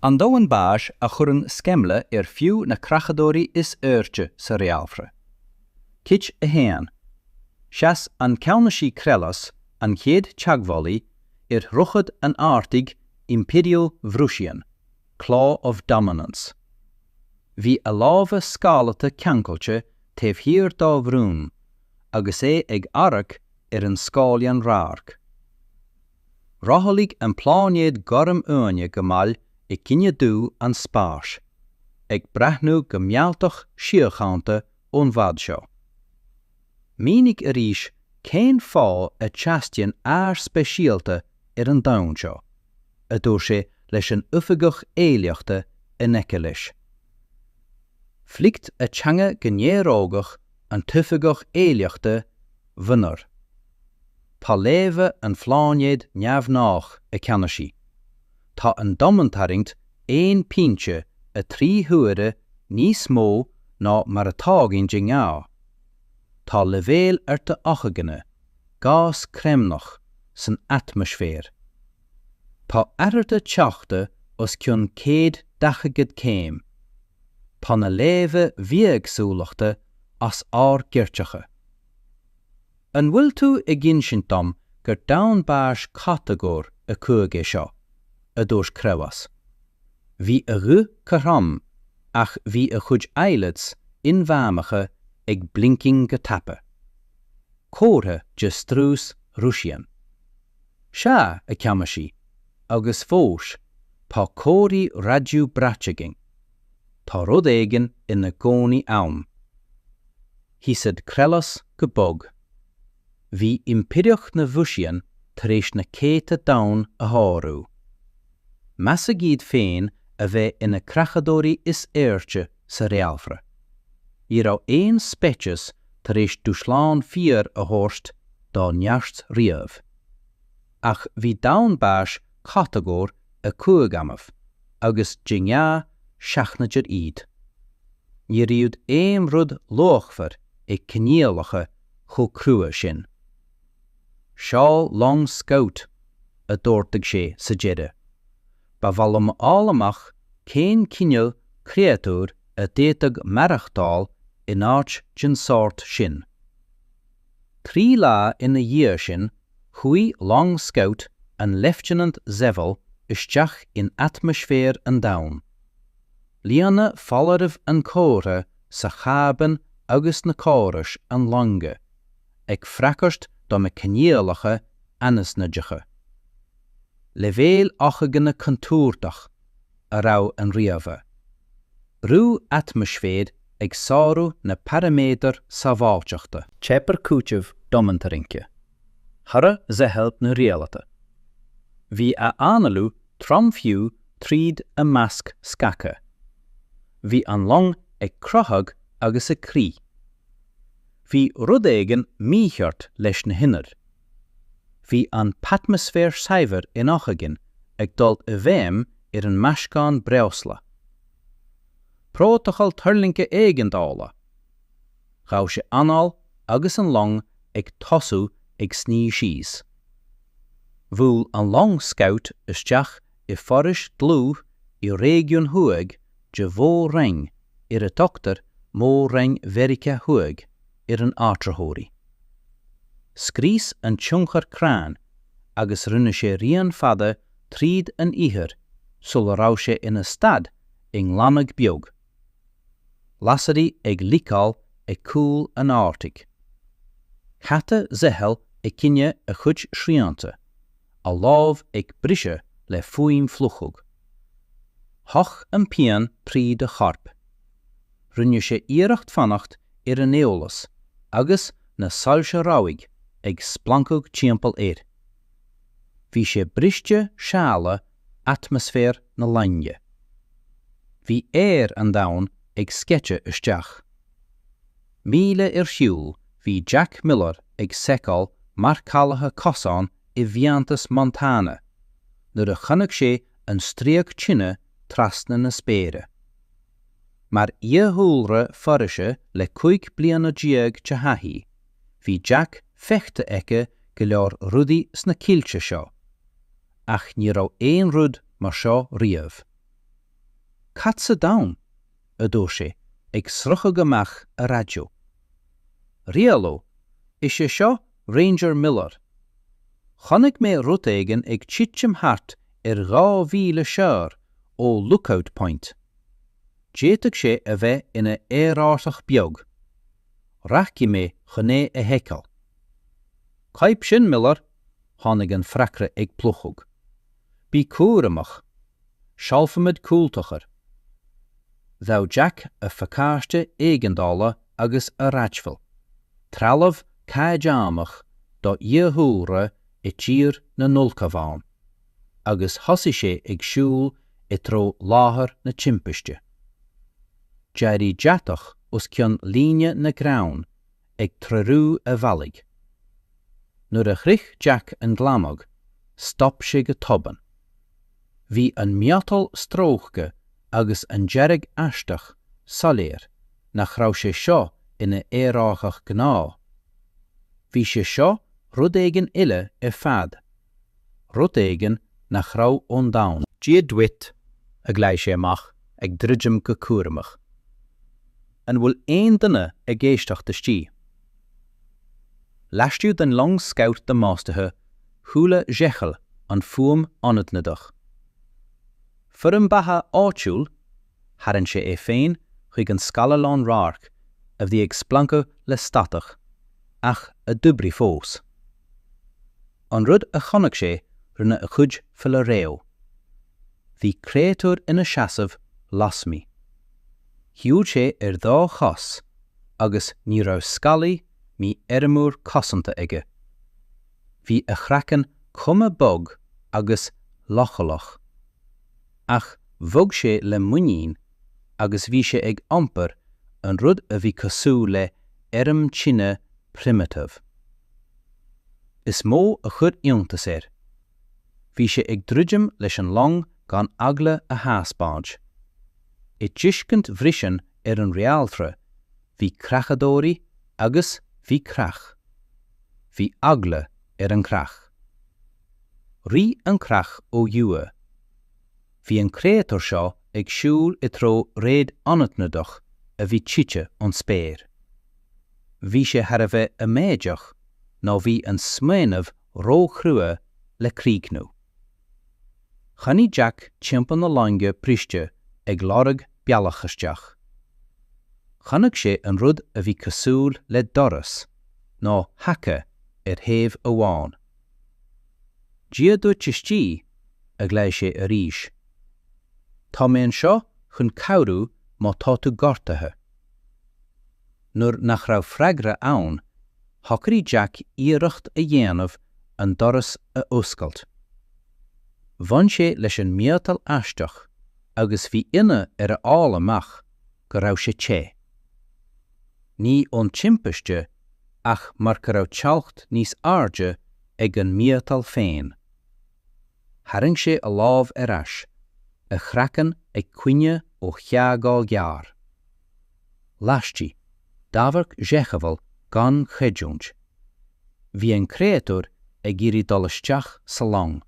An Domhan Báis a chuireann sceimhle fiú na creachadóirí is airde sa réaltra. Cit a haon. Seas an ceannaisí crealas an chéad teagmhálaí ruchad an airtig Vrexian, Claw of Dominance. Bhí a lábha scéalta ceancailte taobh hir dá bhrún, agus ag arach an scáileán ráirc. Rathaigh an pláinéad goram uaine go mbail I cinne dú an spáis, ag brathnú go mealtach siochananta ón bhfad seo. Mínig a rís cén fá a teastaíonn speisialta an domhan seo, a dúir sé leis an uafagach éileachta in eice leis. Flicht a teanga go néarógach an tuafagach éileachta bhfuinneoir. Tá léamh an pláinéad neamhnách a ceannaisí. Tá an domantaringt éon pínte a trí thuaire níos mó ná mar atágainn de ngá. Tá leibhéal arta achaganna, gás creamnach san atmosfér. Tá airde teachta os cionn 140 céim. Tá na léamh bhíogsúlachta as árgirteacha. An bhfuil tú I gcinn sin dom gur Domhan Báis catagóir a chuig é seo, a dúirs creabhas. Bhí a rú carram, ach bhí a chuid eilets inmheamacha ag blinking go tappe. Cótha de strús Vrexian. Se a ceamaisí, agus fós, tá cóirí radiú braitsiging. Tá rud éigin ina gcónaí am. Hiasad crealas go bog. Bhí Impireacht na Vrexian tar éis na céta domhan a thárú. Meas a gcíd féin a bheith ina creachadóirí is airde sa réaltra. Í rá éon speitis tar éis dúsláán fuair a thóst dá neart riamh. Ach bhí Domhan Báis catagóir a chuig amamh, agus dingeá seachnaid iad. Ní riúd éon rud lochfar ag cnéalacha chu crua sin. Seáil long scout a dúirteag sé sa deire. Ba bhfuil álamach cén cineál creatúr a déiteag marachtáil in áit den sort sin. Trí lá ina dhiar sin, chuí long scout an Lieutenant Zevel isteach in atmosfér an domhan. Líana folarmh an córa sa chaban agus na córais an longa, ag freacast do me cnéalacha anasnaideacha. Leibhéal achaganna contúirteach a rá an riamha. Brú atmosfér ag sáú na paraméadar sábháilteachta. Tepar cúitimh domantarince. Thara zehelp na réalata. Bhí a analú tromfiú tríd a measc scacha. Bhí an long ag crothag agus a crí. Bhí rud éigin mícheart leis na hinner. Bhí an patmosfér saibhir in achagan ag dul a bhéim an meascán breosla. Prótachal tarlinke éigendála. Gá sé anál agus an long ag tosú ag sní síos. Bhfuil an long scout isteach I foris dlú I réigiún thuaig de bhó ring a doctor mó ring Verica thuaig an átrathóirí. Scrís an tionchar crán agus rinne sé rian fada tríd an ihir sul rá sé ina stad in lanag beag. Lasarí ag lícáil ag cúil an áirtig. Chatta zehel ag cinne a chuid sríanta, a lábh ag brise le fuaim fluchug. Hoch an pian tríd a charp. Rinne sé iirecht fannacht an éolas, agus na sailse ráig ag splancug timpeall éir. Bhí sé briste seala atmosfér na lainne. Bhí an domhan ag sketche isteach. Míle siúl bhí Jack Miller ag secáil marcálatha cosán I bhíontas Montana, nuair a chonaic sé an stríoch tine trasna na spéire. Mar iarthúlra forise le 5 bliana diaag de hathí, bhí Jack fechte eice go leor rudaí sna cílte seo, ach ní rá éon rud mar seo riamh. Catsa down, a dó sé, ag srucha gomach a radio. Rialo, is sé seo Ranger Miller. Chonig mé rutaigen ag titchim hart 2,000 seár ó Lookout Point. Déitag sé a bheith ina éarátach beag. Rachci mé chuné a heiceal. Caib sin Miller, tháinig an freacra ag pluchug. Bí cúramach, sealfamid cúltachar. Thou Jack a facáiste éigendála agus a ráitfil. Trealamh cáideamach do iarthúra I tír na nulcaván, agus thosaigh sé ag siúil I tró láthair na timpiste. Jairí deatach os cionn líne na grán ag trarú a bhalig. Nuair a chrich Jack an glamog, stop sé go toban. Bhí an miatal stróchge agus an dearg aisteach soléir nach raibh sé seo ina éarachach gná. Bhí sé seo rudéigen ile fad. Rudéigen nach raibh ón dain. Díad duit a gleich sé amach ag dridjim go cúramach. An bhfuil aon duine a géisteach de stí. Leistiu den long scout de mástathe thula zechel an fuam anadnadach. Fur an batha áitiúil, harann sé féin chuig an scalalán rárc a bhí ag splanca le statach, ach a dubrí fós. An rud a chonach sé rinne a chuid fil a réo. Bhí créatúr ina seasamh lasmi. Hiúd sé dá chas, agus ní raibh scalaí mí erimúr cosanta aige. Bhí a chreacan cuma bog agus lochalach. Ach bhog sé le muín, agus bhí sé ag ampar an rud a bhí cosú le erim tine primitive. Is mó a chud iontas Bhí sé ag drúidim leis an long gan agla a háspáid. I dtiscint Vrexian an réaltra, bhí creachadóirí agus bhí creach. Bhí agla an creach. Rí an creach ó dhua. Bhí an créatúr seo ag siúil I tró réad anadnadach a bhí títe an spéir. Bhí sé har a bheith a méideach ná bhí an smaoinmh róchrua le críochnú. Chaní Jack timpeall na láinge príste ag lárag bealachasteach. Chanach sé an rud a bhí cosúil le doras, ná hacha thaobh amháin. Dia dúirt tistí a gleich sé a ríis. Tá mé an seo chun cabhrú má tá tú gortathe. Nuair nach raibh freagra ann, hocarí Jack iarracht a dhéanamh an doras a oscailt. Bhain sé leis an miatal aisteach, agus bhí ine a ála amach go raibh sé té. Ní ón timpiste, ach mar go raibh teacht níos airde ag an miatal féin. Haring sé a lámh ais, a chreacan ag cuine ó cheagáil gear. Laistí, d'abharc zechafal gan cheidúnt. Bhí an créatúr ag irí dolisteach sa long.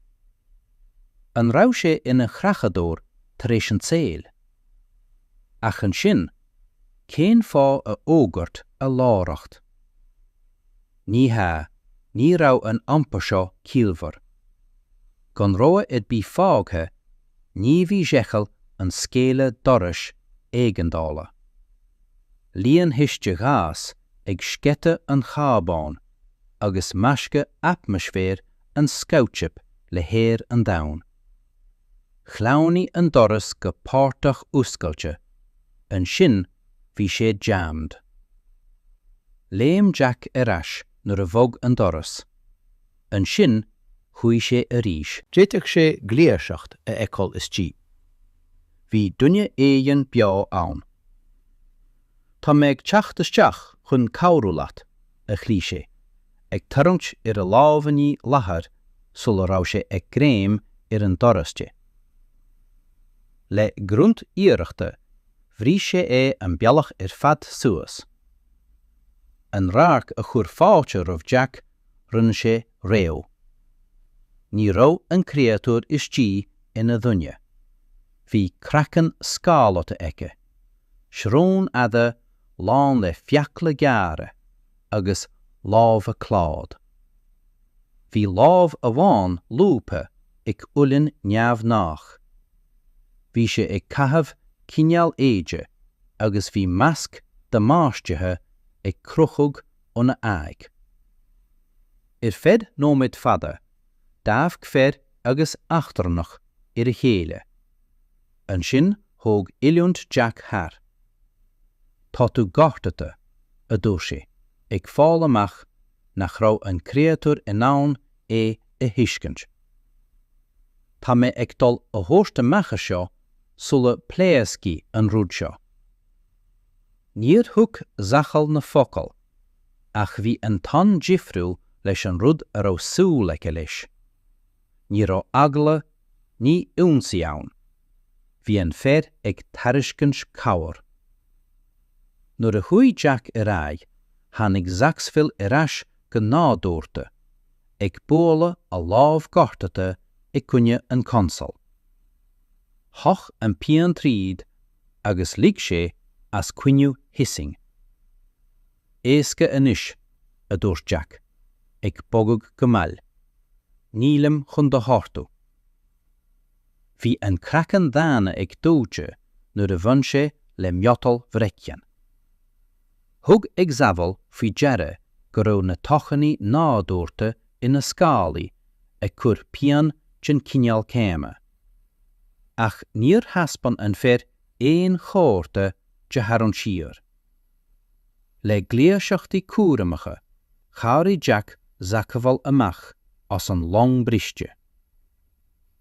An raibh sé ina chreachadóir tar éis an saoil. Ach an sin, cén fá a ógurt a láracht. Ní raibh an ampar seo cíalmhar. Gan roa bí fágthe, ní bhí zechal an scéile dorais éigeandála. Líon histe ghas ag scete an chabán, agus measca atmosfér an scoutship le héir an dain. Chlánaí an doras go páirteach úscailte, an sin bhí sé jammed. Léim Jack ais nuair a bhog an doras. An sin chuaigh sé a ríis. Déiteach sé gléarseacht a eicáil istí. Bhí duine éigean beo ann. Tá méid teachtasteach chun cabhrú leat a chlí sé, ag tarraingt a lámhaní láthair sul a raibh sé ag gréim an doraste. Le grunt iarachta, bhrí sé an bealach fad suas. An rárc a chur fáilte roimh Jack rinne sé réo. Ní raibh an créatúr istí ina dhuine. Bhí crachan scéalta aice, srún ada lán le fiacla geara agus lámh a clád. Bhí lámh amháin lúpa ag ullinn neamh nach. Bhí sé ag caitheamh cineál éide agus bhí measc de máistithe ag cruthug ina aig. Fed nómid fada, dámh cfeir agus achtarnach a chéile. An sin thóg Iliúnt Jack thar. Tá tú gartata a dúir sé, ag fáil amach nach raibh an creator in ann a hiiscint. Tá mé ag dul a thósta mecha seo sulla pléascí an rúd seo. Níor thug zachal na focail, ach bhí an tan difriúil leis an rud a raibh súil aice leis. Ní raibh agla ní únsaí ann. Bhí an fear ag tairiscint cabhar. Nuair a chuaigh Jack ar aghaidh, tháinig Zaxfill ar ais go nádúirta, ag bóla a lámh gartata ag cúine an consol. Thach an pian tríd agus lig sé as cuinniú hissing. Éasca anois, a dúirt Jack, ag bogag go maill. Nílim chun do háirtú. Bhí an crachan dána ag dúite nuair a bhain sé le miotal Vrexian. Thug ag zabhal faoi dearad go raibh na tochaní nádúirta ina scálaí ag cur pian sin cineál céime. Ach níor haspan an fear éon chóirte de thar an siar. Le gléaseachtaí cuaramacha, chairí Jack zacabhal amach as an long briste.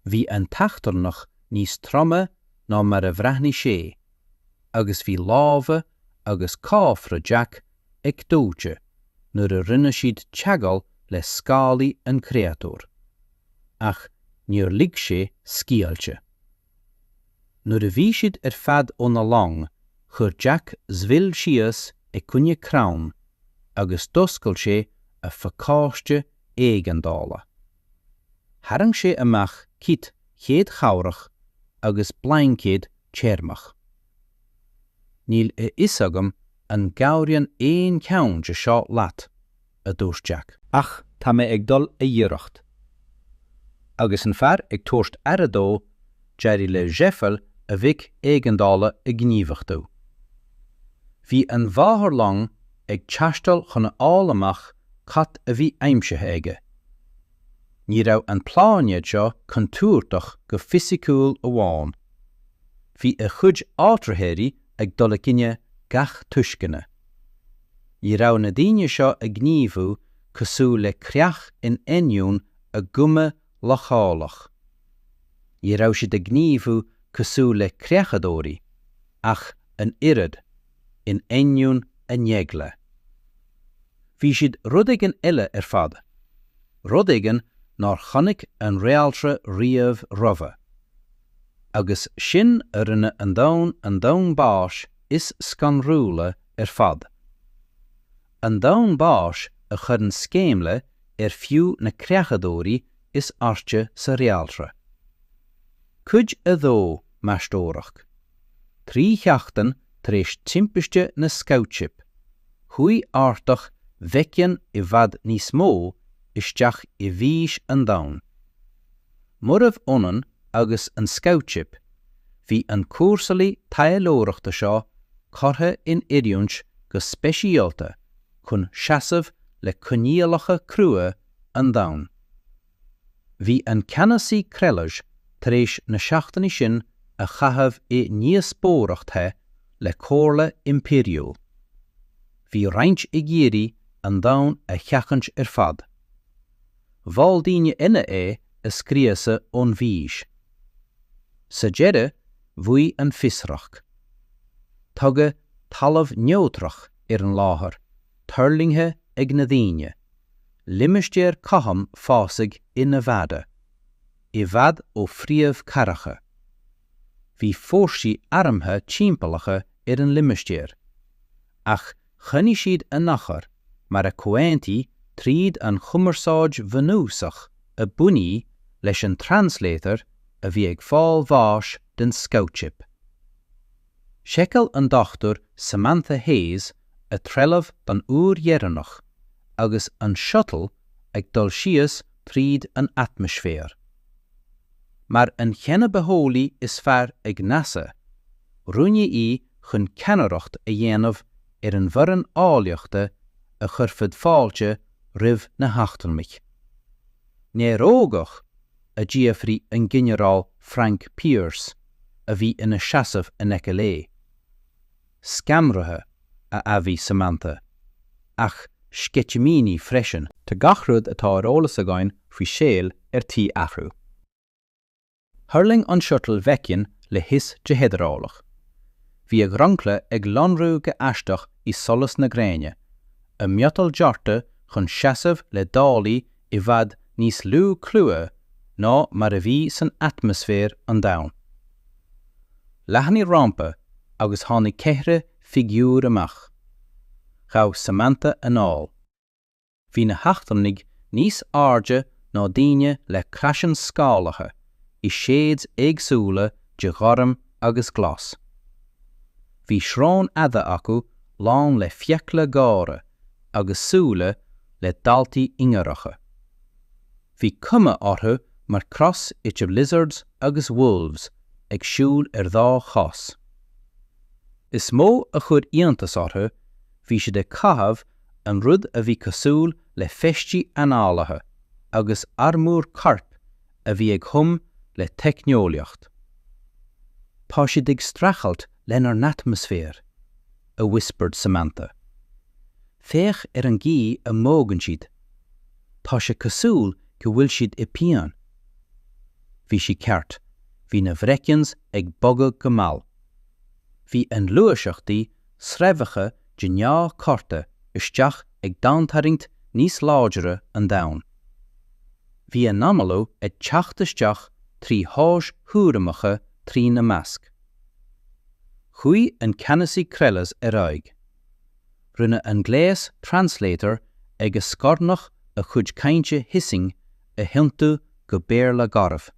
Bhí an tachtarnach níos troma ná mar a bhreathnaí sé, agus bhí lámha agus cáfra Jack ag dúite nuair a rinne siad teagáil le scálaí an creator. Ach níor lig sé scéalte. Nuair a bhí siad ar fad óna long, chur Jack sbhill sios ag cúine Cruinne, agus doscail sé a facáiste éigeandála. Tharang sé amach cit chéad chairach agus blaincéad téirmach. Níl a isagam an gabhraíonn éon ceann de seo leat, a dúirt Jack. Ach tá mé ag dul a dhéireacht. Agus an fear ag tuairt aradó, deirí le Jeffel a bhic éigeandála a gníomhachtú. Bhí an bháthair long ag teastal chun áil amach cat a bhí aimsithe aige. Ní raibh an pláinéad seo contúirteach go fisiciúil amháin. Bhí a chuid áitritheoirí ag dul a cinenne gach tuiscinne. Ní raibh na daoine seo a gníomhú cosú le creach in ainneún a gumme lachálaach. Ní raibh siad a gníomhú cosú le creachadóirí, ach an irid in ainneún a ngeagle. Bhí siad rudaigin eile ar fad. Rudaigin nar chonig an réaltra riamh roimhe. Agus sin a rinne an Domhan Báis is scanradh ar fad. An Domhan Báis a chur an sceimhle ar fiú na creachadóirí is airde sa réaltra. Cuid a dhó meastóireach. Trí cheachtain tar éis timpiste na scoutship. Chuaigh áireach Vrexian I bhfad níos mó isteach I bhís an domhan. Murmh ionan agus an scoutship, bhí an cuasaí tailóireachta seo curtha in iriúint go speisialta chun seasamh le coníalacha crua an domhan. Bhí an ceannasaí creillis tar éis na seachtainní sin a chaithimh I níospóireachta le cóirla imperiúil. Bhí roinnt I géirí an domhan a cheachant ar fad. Bháil daoine ina é a scríosa ón bhís. Sa deire bhuaigh an bhfiosracht. Tugadh talamh neotrach ar an láthair, turlingthe ag na daoine. Limistéir caham fásaigh ina bhada. I bhad ó phríomh caracha. Bhí fórsaí airmthe timpeallacha ar an limistéir. Ach chuine siad a nachar mar a comhaintí tríd an chumarsáid bhanúsach a bunaí leis an translator a bhí ag fáil bháis den scoutship. Seiceáil an dochtúr Samantha Hayes a treilmh don úr dhearnach, agus an shuttle ag dul sios tríd an atmosfér. Mar an cheanna behólaí is fearr ag NASA, runne í chun ceannaireacht a dhéanamh an bhforann áilleachta a churfad fáilte roimh na hachtalmich. Nérógach a ddíafrí an ginearál Frank Pierce a bhí ina seasamh in Echelé. Scanradh a bhí Samantha, ach sceitiminí freisin tá gachrúd atá areolas agáin faoi séal tí athrú. Thurling an shuttle Vrexian le his de heidearálach. Bhí ag rancla ag lonrú go aisteach í solas na gréine, a miotal dearta chun seasamh le dálaí I bhfad níos lú clúa ná mar a bhí san atmosfér an domhan. Leathannaí rampa agus tháinig ceithre figiúr amach. Ghabh Samantha anáil. Bhí na hachtalmhaigh níos airde ná daoine le craisean scálacha I séads éagsúla de gharm agus glas. Bhí srán ada acu lán le fiacla gára agus súla le daltaí ingaracha. Bhí cuma orthu mar cross de lizards agus wolves ag siúl dá chas. Is mó a chud íontas orthu, bhí siad ag cathbh an rud a bhí cosúil le feistí análatha agus armúr carp a bhí ag thum le teicneolaíocht. Tá siad ag strachailt lenar atmosfér, a whispered Samantha. Féach an gí a mógan siad. Tá sé cosúil go bhfuil siad I pian. Bhí si ceart, hí na Vrexians ag bogadh go mall. Bhí an luaiseachtaí sreibheacha de neá corta isteach ag dantaringt níos láidere an domhan. Bhí an amalú ag teachtasteach trí háis thuaireamacha trí na measc. Chuí an ceannasaí crelas aig. Rinne an gléas translator ag a scornach a chud cainte hissing a hiantú go béir le garbh.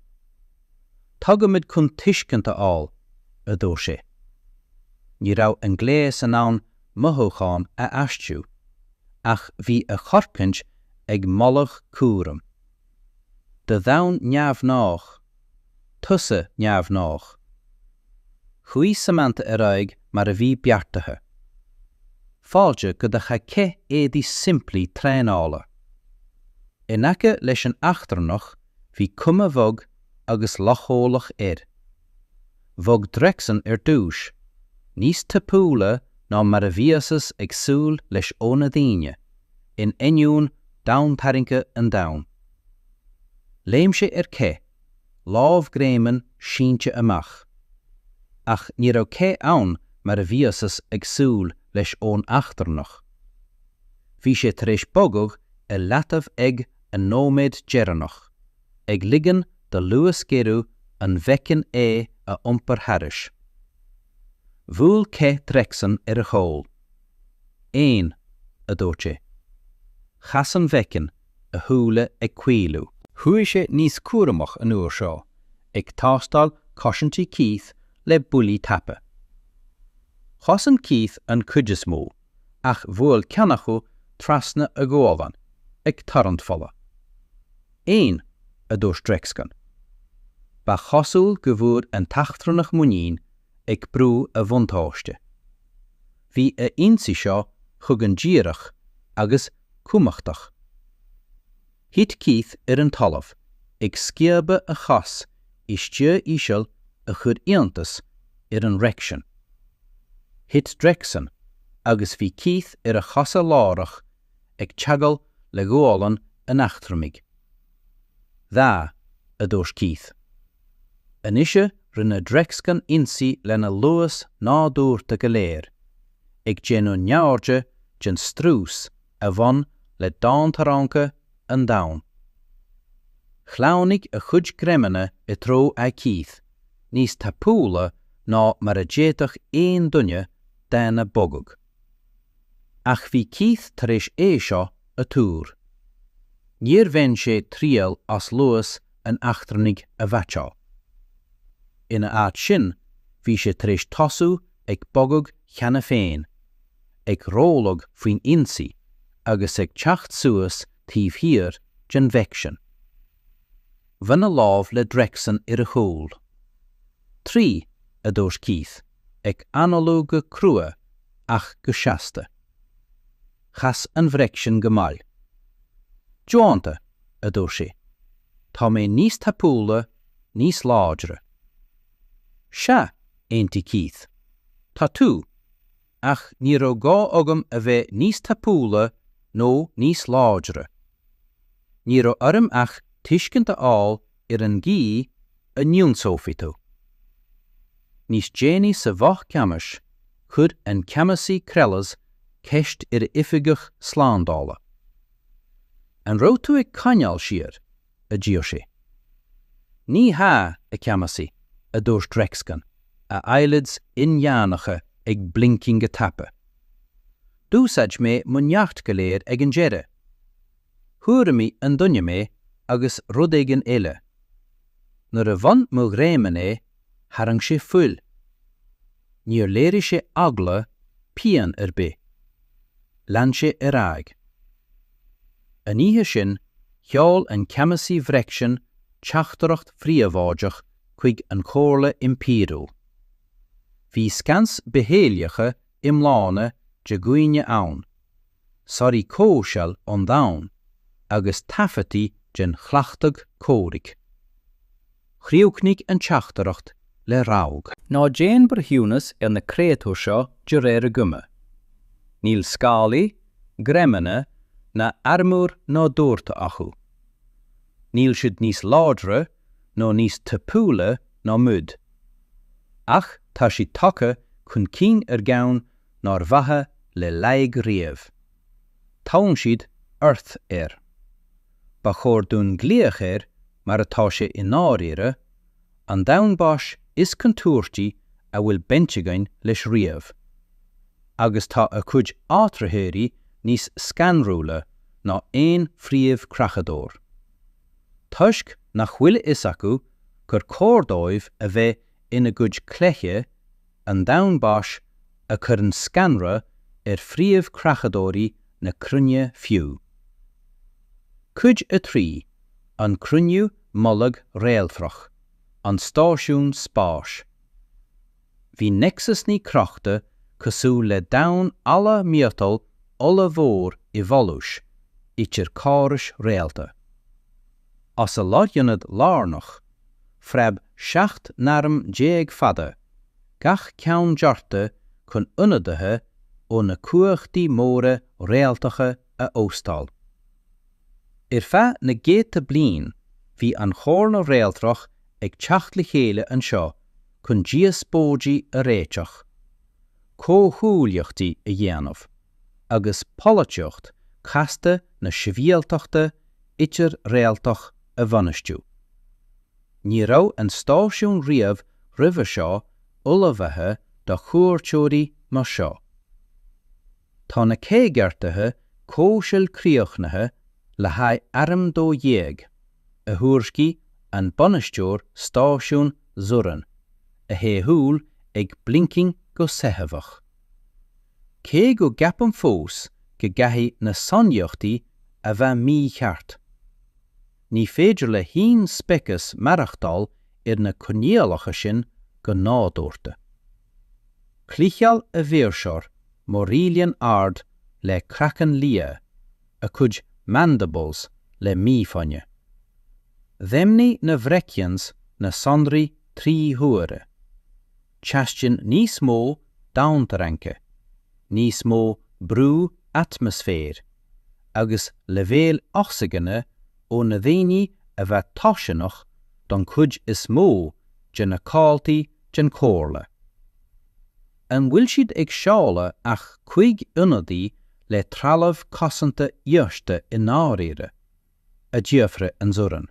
Tugamid chun tuiscinthe áil, a dó sé. Ní raibh an gléas an ann mothúcháin a aistú, ach bhí a chorcaint ag mullach cuaram. De domhan neamhnách, tusa neamhnách. Chuí Samantha aig mar a bhí beartathe. Fáilte go de cha éadaí simplí tréála. In aice leis an achtarnach bhí cuma bhog agus lachólach Bhog Vrexian dúis, níos tapúla ná mar a bhíosas ag súil leis óna daoine, in inniún domhntairnge an domhan. Léim sé cé, lámh gréimeann sínte amach. Ach ní raibh cé ann mar a bhíosas ag súil leis ón achtarnach. Bhí sé tar éis bogach a leatamh ag an nóméid dearnach, ag ligean de luas géirú an Vrexian a iompar thairis. Bhfuil cé Vrexian a chóil. Éin, a dúirt sé. Chasan Vrexian a thuúla ag cuílú. Thuaigh sé níos cuaireamach an uair seo, ag tástáil cosintí Keith le bullaí tape. Chasan Keith an cuid is mó, ach bhfuil ceannachu trasna a gábhain, ag tarrant fola. Éin, a dúirt Vrexian. Ba chosúil go bhfuair an tachtrannach muín ag brú a bhuntáiste. Bhí a insaí seo chug an díreach agus cumachtach. Hit Keith an talamh, ag sciabe a chas I steo íseal a chud íontas an Vrexian. Hit Vrexian, agus bhí Keith a chasa lárach ag teagal le gálan an achtarmhaigh. Dá, a dúirt Keith. Anise rinne Vrexian insaí lena luas nádúirta go léir, ag déanú neáirde den strús a bhain le dáintaránca an domhan. Chlánaigh a chud gréimene I tró a Keith, níos tapúla ná mar a déadach éon duine déna bogag. Ach bhí Keith tar éis seo a túr. Níor bhain sé tríal as luas an achtarnaigh a bhaiteá. ina áit sin, bhí sé tar éis tosú ag bogog cheana féin, ag rólog faoin insaí, agus ag teacht suas tíobh hir den Vrexian. Bhana lámh le Vrexian ar a chúl. Trí a dúirt Keith, ag anolú go crua ach go seasta. Chas an Vrexian go mbail. Joanta a dúirt sé, tá mé níos tapúla, níos láidre. Se, aontaí Keith, tá tú, ach ní raibh gá agam a bheith níos tapúla nó níos láidre. Ní raibh orm ach tuiscint áil ar an gí a niúnsófaí tú. Níos déanaí sa bhach ceamais chud an ceamasaí crealas ceist ar ifigach slándála. An raibh tú ag caneáil siad, a ddíor sé. Ní há a ceamasaí, a dúirt Vrexian, a eilids inheanacha ag blinking go tappe. Dúsaid mé mullach go léir ag an deire. Thuaire mí an duine mé agus rud ag an eile. Nuair a bhain mo réimean é, tharang sé fuair. Níor léirí sé agla pian ar bith. Lean sé ar aig. An ihe sin, cheall an ceamasaí Vrexian teachtareacht phríomháideach chuig an chomhairle impíriúil. Bhí scans behéalacha imláne de Cruinne ann, soirí cóisial an domhan, agus tafatí den chleachtag córaigh. Chríochnigh an teachtareacht le rág. Ná déan brethúnas ar na créatú seo de réir a guma. Níl scálaí, gremana na armúr ná dúirta acu. Níl siad níos láidre nó níos tapúla ná mud. Ach tá si tacha chun cinn ar gceann nar bhatha le laig riamh. Tán siad earth air. Ba chóir dún gléach air mar atá sé in áiríre, an Domhan Báis is contúirtí a bhfuil bentigain leis riamh. Agus tá a chuid átrathéirí níos scanrúla ná éon phríomh creachadóir. Tuisc nach bhfuil is acu gur córdóibh a bheith ina gcuid cleiche an Domhan Báis a chur an scanradh ar phríomh creachadóirí na Cruinne fiú. Cuid a trí, an Cruinne mullach réaltrach, an stáisiún spáis. Bhí nexus ní crochta cosú le domhan alla míotal ola mhór I bholúis, itir cáris réalta. As a ionadh lárnach, freib 7 narm 10 fada, gach ceann dearta chun ionadathe ó na cuachtaí móra réaltacha a óstáil. Ar feadh na géta bliain, bhí an chóirne réaltrach ag teacht le chéile anseo chun díospóidí a réiteach, cóthúileachtaí a dhéanamh, agus polaiteocht chasta na sibhialtachta itir réaltach a bhainistiú. Ní raibh an stáisiún riamh roimhe seo ullmhaithe do chuairteoirí mar seo. Tá na cégeartathe cóisiil críochnathe le haghaidh arm dó dhéag, a thuairiscí an banisteoir stáisiún Cruinne, a héthúil ag blinking go saithabhach. Cé go gceapan fós go gcaitheadh na sonneochtaí a bheith mícheart. Ní féidir le haon specas marachtáil ar na conéalacha sin go nádúirta. Clícheal a bhfiosracht morílian ard le crachan lia, a chuid mandibles le mífanne. Dhemní na Vrexians na sonraí trí thuaire. Teastin níos mó dauntaranke, níos mó brú atmosfér, agus le bhéal oxygene ó na dhaoine a bheith táiseanach don chuid is mó de na cáiltaí den chomhairle. An bhfuil siad ag seála ach chuig ionadaí le trealamh cosanta dheiste in áiríre, a dtíofra an Cruinne.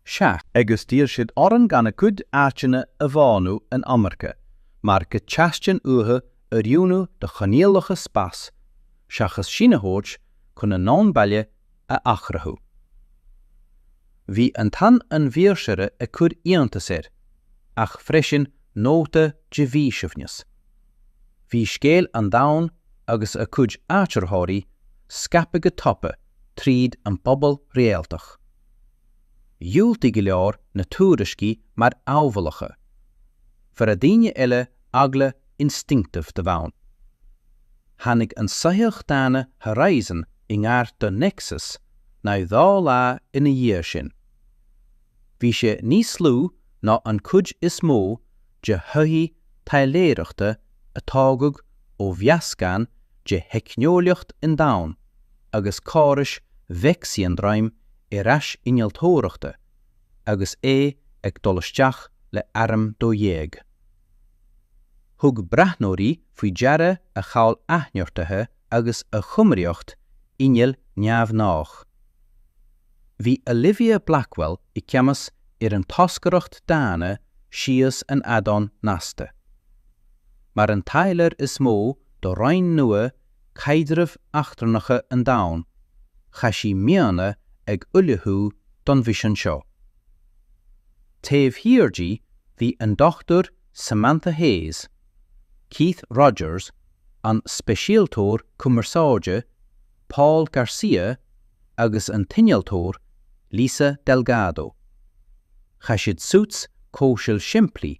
Se, agus tír siad oran gan a cuid áiteanna a bhánú an Amarca, mar go teastin uthe a riúnú de chonéalacha spas, seachas sinahóid chun a nánbaile a achrathú. Bhí an tan an bhíorsere a chur íontas air, ach freisin nóta de bhíosracht. Bhí scéal an domhan agus a chuid áitirthirí scapa go topa tríd an pobal réaltach. Dúiltí go leor na tuairiscí mar ábhallacha, for a daoine eile agla instinctive de bhain. Tháinig an saoach dána horizon I ngart do nexus ná dhá lá ina dhiar sin. Bhí sé níos slú ná an chuid is mó de thuí tailéireachta atágad ó bheascán de heicneolaíocht in domhan agus cáris Vrexian draim rais innealtóireachta agus ag dolisteach le arm dó dhéag. Thug brathnóirí faoi deara a cháil aithneartathe agus a chumraíocht inneal neamhnách. Bhí Olivia Blackwell I ceamas an toscaireacht dána sios an Adán nasta. Mar an tailer is mó do roinn nua caidrimh achtarnacha an domhan, chaisí miana ag ullithú don bhís anseo. Taobh hiardaí bhí an dochtúir Samantha Hayes, Keith Rogers, an speisialtóir cumarsáide Paul Garcia agus an tinnealtóir Lisa Delgado. Chaisiad suits cóisiil siimplí,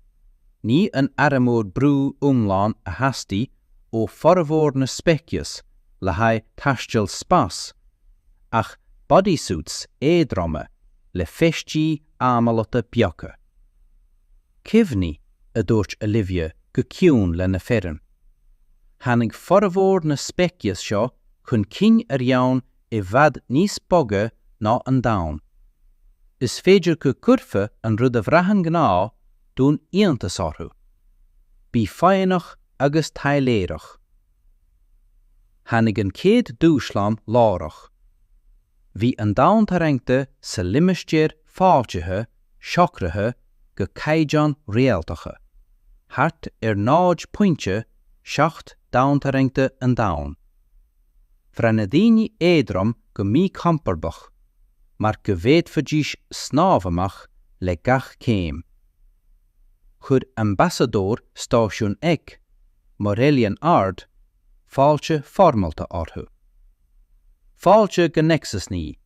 ní an aramód brú umláin a hastí ó formhór na speiceas le haid taisteal spas, ach bodysuits éadroma le feistí amalata beacha. Cibhní a dúirt Olivia go ciúin le na ferran. Tháinig formhór na speiceas seo chun cinn ar dheann I bhfad níos boga ná an domhan. Is féidir go gcuirfeadh an rud a bhreathan gná dún íontas orthu. Bí féinach agus tailéirech. Tháinig an céad dúshlám lárach. Bhí an domhan tarraingte sa limistéir fáiltethe, seocrathe go caighdeán réaltacha. Thart náid pointe 7 domhan tarraingte an domhan. Fra na daoine éadrom go mí camparbach, mar go bhéadfadís snábhamach le gach céim. Chud ambassadór stáisiún ag, Morélian ard, fáilte formalta orthu. Fáilte go nexus ní.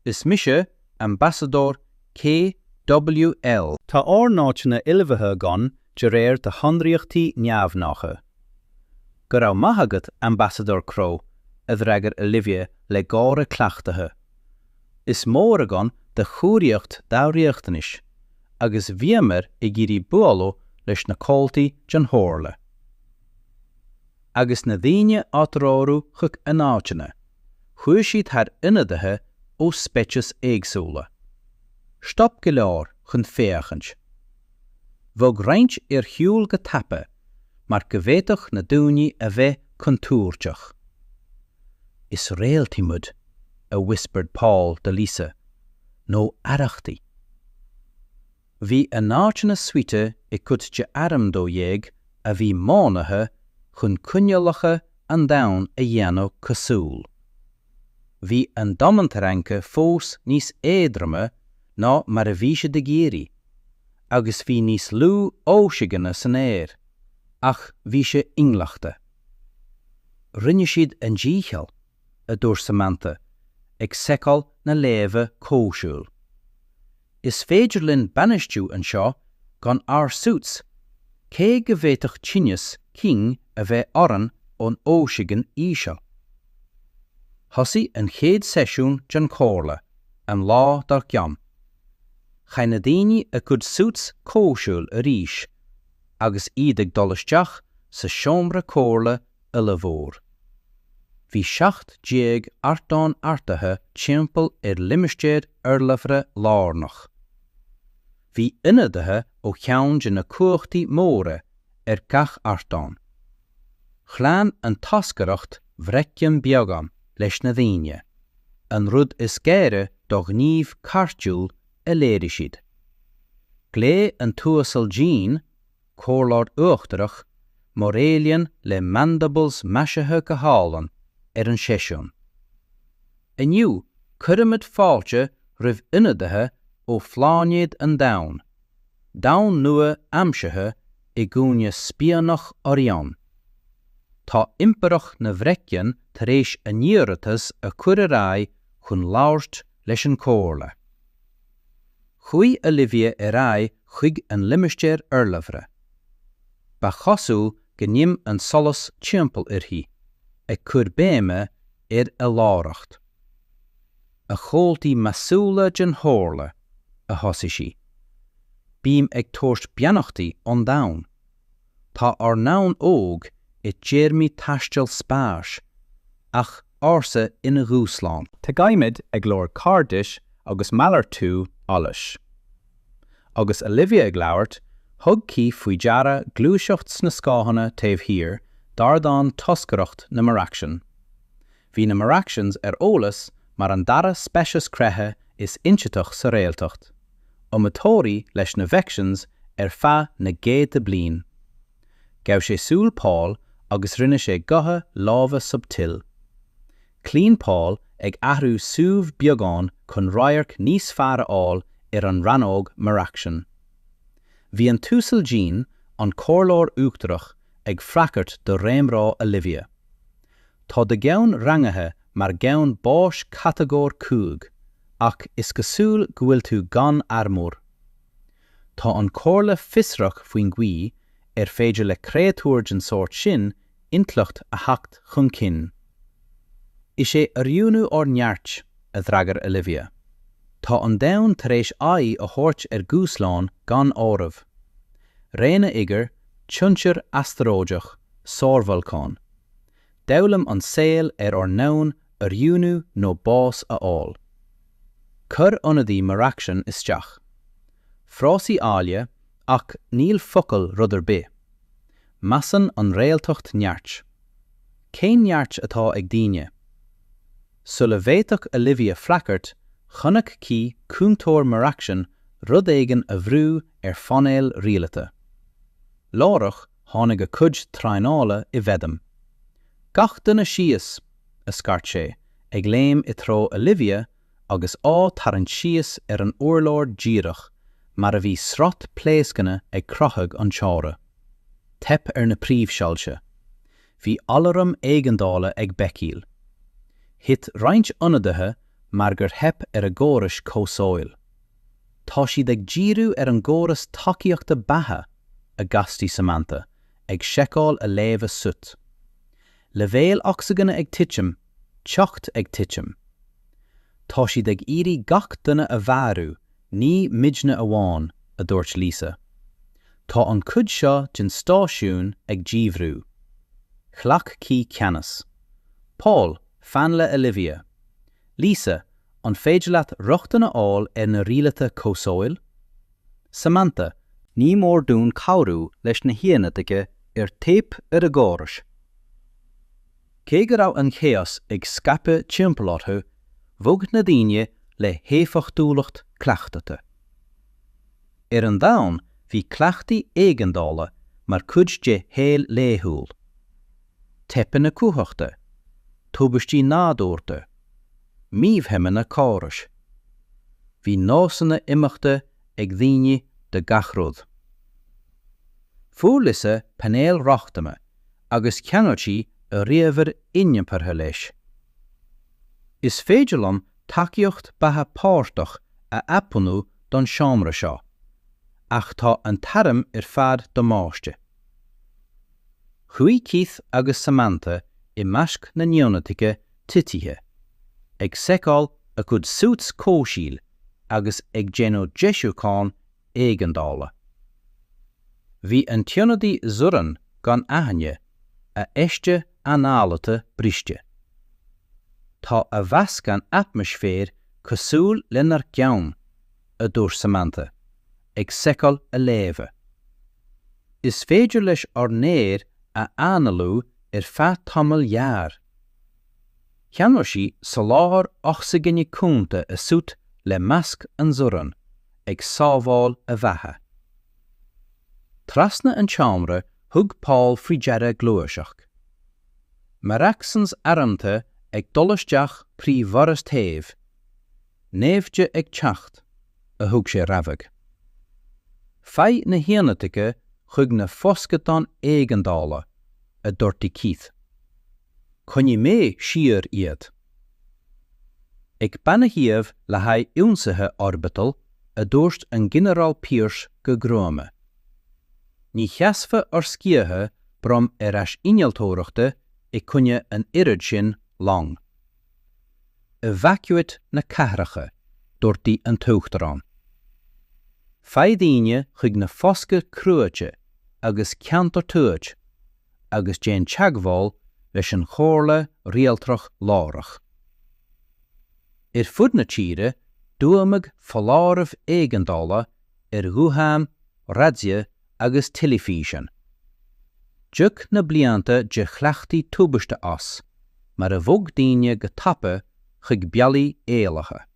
Is mise ambassadór KWL. Tá ornáitina ilmhethe gan de réir de handríochtaí neamhnacha. Go raibh maithagad ambassadór Crow a bhreagar Olivia le gára cleachtathe. Is mór agan de chúireacht dáríochtanis, agus bhíomar I gcírí bualadh leis na cóltaí John Hórla. Agus na daoine átarárú chuc anáitina, chuaigh siad thar ionadaithe ó speiceas éagsúla. Stop go leor chun féachant. Bhog roinnt ar shiúl go tapa, mar go bhféadfadh na dúine a bheith contúirteach. Is réaltaimid, a whispered Paul to Lisa, nó airachtaí. Bhí a náitina suite I cud de aram dó dhéag a bhí mánathe chun cúinealacha an domhan a dhéanamh cosúil. Bhí an damantarraince fós níos éadroma ná mar a bhí sé de géirí, agus bhí níos lú óisiganna san éir, ach bhí sé inglachta. Rinne siad an ddícheal, a dúir Samantha, ag seiceáil na léamh cóisiúil. Is féidir linn banisteú anseo gan suits, cé go bhféadfadh tinneas king a bheith oran ón óisigan íseo. Thosaigh an chéad seisiún John Hórla, an lá dar ceann. Chaith na daoine a cud suits cóisiúil a ríis, agus iad ag dolisteach sa seomra cóirla a lehór. Bhí 7 artán artathe timpeall ar limistéir urlafra lárnach. Bhí ionadaithe ó cheann de na cuachtaí móra ar gach artán. Chlean an toscaireacht Vrexian beagán leis na daoine, an rud is géire do gníomh cartiúil a léiri siad. Glé an tuasal Jean, cóirlár uachtarach, Morélian le mandibles meisithe go hálan ar an seisiún. Iniu, cuireamid fáilte roimh ionadaithe ó phláinéad an domhan, dain nua amsaithe I gúine spionach orion. Tá Impireacht na Vrexian tar éis a níoratas a chuireann chun labhairt leis an cóirle. Chuí Olivia rai chuig an limistéir urlamhre. Ba chosú go nimh an solas timpeall irthaí, ag cur béime a láracht. A chomhaltaí masúla den chóirle, a thosaigh sí. Bím ag tabhairt beannachtaí an domhan. Tá ar nán óg I dtéarmaí taistil spáis, ach ársa ina ghúsláin. Tá gaiimiid ag glór cárdis agus meallar tú alais. Agus Olivia ag labhairt, thug cí faoi deara glúiseacht sna scáhanna taobh hir, dardáin toscaireacht na Vrexian. Bhí na Vrexians ólas mar an dara speisias creithe is inseatach sa réaltacht, amatóirí leis na Vrexians feadh na géad bliain. Gabh sé súil Paul agus rinne sé gotha lámha subtil. Clín Paul ag athrú suamh beagán chun radharc níos fearr an ranóg Vrexian. Bhí an túsal Jean an cóirleoir uachtarach ag freacart do réimrá Olivia. Tá de gceann rangathe mar gceann báis catagóir cúig, ach is go súil go bhfuil tú gan armór. Tá an cóirle fiosracht faoin gcuí féidir le créatúir den sort sin intlacht a hacht chun cinn. Is sé a riúnú or neart a dhreagar Olivia. Tá an domhan tar éis a thabhairt gúsláin gan áireamh. Réine igur, tionseir astaróideach, sármholcáin. Domhalam an saol ar nón a riúnú nó bás a fháil. Cur ionadaí Vrexian isteach. Phrásaí áile, ach níl focail rudidir bith. Masan an réaltacht neart. Cén neart atá ag daine. Sula bhéadach Olivia freacart, chonaic cí cúntóir Vrexian rud éigean a bhrú fanéal rialata. Lárach tháinig a cuid trainála I bheidem. Gach duna síos, a scart sé, ag léim I tró Olivia agus tar an síos an uirlóir díreach, mar a bhí srot pléascanna ag crothag an teára. Tep na príomhseailse. Bhí alaram éigeandála ag becíl. Hit roinnt ionadathe mar gur hep a ggóras cósáil. Tá siad ag díriú an ggóras tacaíochta batha, a gastí Samantha, ag seiceáil a léamh sut. Le bhéal oxaganna ag titim, teocht ag titim. Tá siad ag irí gach duna a bharú, ní midne amháin, a dúirt Lisa. Tá an cuid seo den stáisiún ag díomhrú. Chhlach cí ceannas. Paul, fan le Olivia. Lisa, an féidir leat ruchtainna áil na rialata cósáil? Samantha, ní mór dún cabhrú leis na hianataige tape a gáras. Cé go raibh an chéas ag scape timpealláthu, bhog na daoine le héfachtúlacht cleachtata. An domhan bhí cleachtaí éigeandála mar cuid de héal léthúil. Tepa na cúthachta, tubastí nádúirta, míomhheime na cáras. Bhí násanna imeachta ag daoine de gachrúd. Fuairlisa panéal rochtama agus ceannairtí a riamhar innimpirthe leis. Is féidirlam tacaíocht batha páirteach a apanú don seomra seo, ach tá an tairm fad do máiste. Chuí Keith agus Samantha I measc na neonataige titithe, ag seiceáil a chud suits cóisiil agus ag déanú deisiúcháin éigeandála. Bhí an tionadaí zuran gan aithne a éiste análata briste. Tá a bhascan atmosfér cosúil lenar ceann, a dúirt Samantha, ag seiceáil a léamh. Is féidir leis néir a analú feadh tamil jaar. Cheannair sí sa láthair ochsaginne cúnta a suit le measc an zuran, ag sábháil a bheatha. Trasna an teamra thug Paul faoi deara glúiseach. Vrexians aramta ag dolasteach príomhmhoras taobh, néamhde ag teacht, a thug sé rabhag. Fai na hianatice chuig na foscatán éigeandála a dúirtí cíth. Chunne mé siar iad. Ag banna hiamh le haidh ionsathe orbital a dúirt an General Pierce go gráma. Ní cheasfa ar sciathe brom ar ais innealtóireachta ag cunne an irid sin long. Evacuate na cahracha dúirtí an tuachtarán. Fai daoine chuig na fosca cruaite agus ceantar tuait agus déan teagmháil leis an chóirla réaltrach lárach. Fud na tíre dúamag foláirmh éigeandála ar ghutham, radio agus tilifísin. Dúic na blianta de chleachtaí túbaiste as, mar a bhog daoine go tapa chuig bealaí éalacha.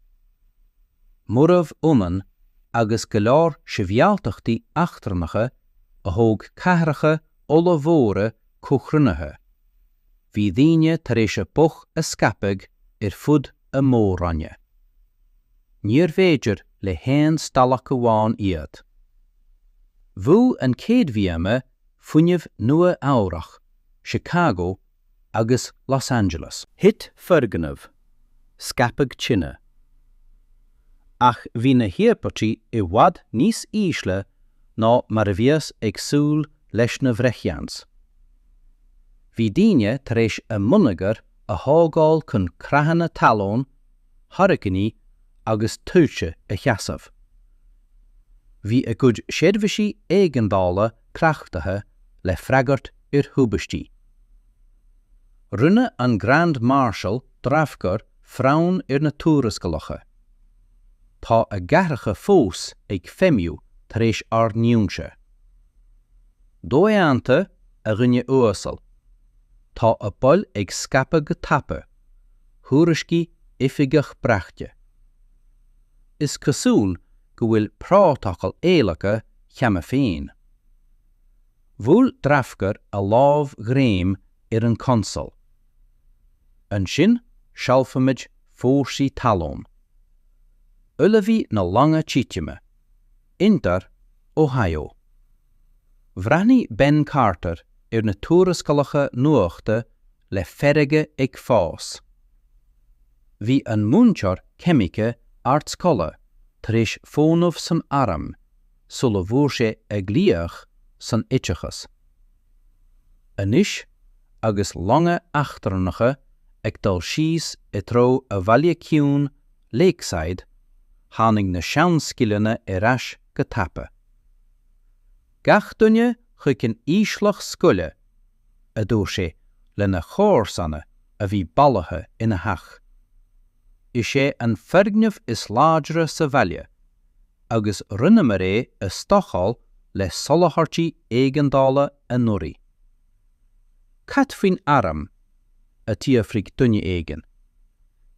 Murmh uman agus go leor sibhialtachtaí achtarnacha a thóg cahracha ola mhóra cruinne. Bhí daoine tar éis a buch a scapag ar fud a mórranne. Níor féidir le haon stallach go bháin iad. Bhú an céad bhíama fuinneamh nua áireach, Chicago agus Los Angeles. Hit ferganamh, scapag tine. Ach bhí na hiarpatí I bhfad níos ísle ná mar a bhíos ag súil leis na Vrexians. Bhí daoine tar éis a munagar a hágáil chun creathanna talón, hurricaní agus tuirse a cheasamh. Bhí a gcuid séirbhísí éigeandála creachtathe le freagart ar thubastí. Rinne an Grand Marshal drafgar frán ar na túrascalacha. Tá a garracha fós ag féimiú tar éis ar niúnse. Dóianta a rinne uasal. Tá a bol ag scapa go tapa, thuairiscí ifigach breachte. Is cosúil go bhfuil prátáchail éalacha cheama féin. Bhfuil drafgar a lámh gréim ar an consol. An sin sealfamid fórsaí talón. Ullahí na langa tíitiime, Inter, Ohio. Bhreathnaí Ben Carter ar na túrascalacha nuachta le ferige ag fás. Bhí an múntear cemice artscola tar éis fónamh san aram, sula bhfuair sé ag líoch san itechas. Anis agus langa achtarnacha ag dul síos I tró a bhaile ciún Lakeside, tháinig na seanscilene ar ais go tapa. Gach duine chuig an íslach scoile a dúir sé le na chóirsanna a bhí ballathe ina hach. Is sé an fergneamh is láidre sa bhaile, agus rinne mar é a stochail le sollathartí éigeandála a Nuair. Cat faoin aram a tíafrigh duine éigean.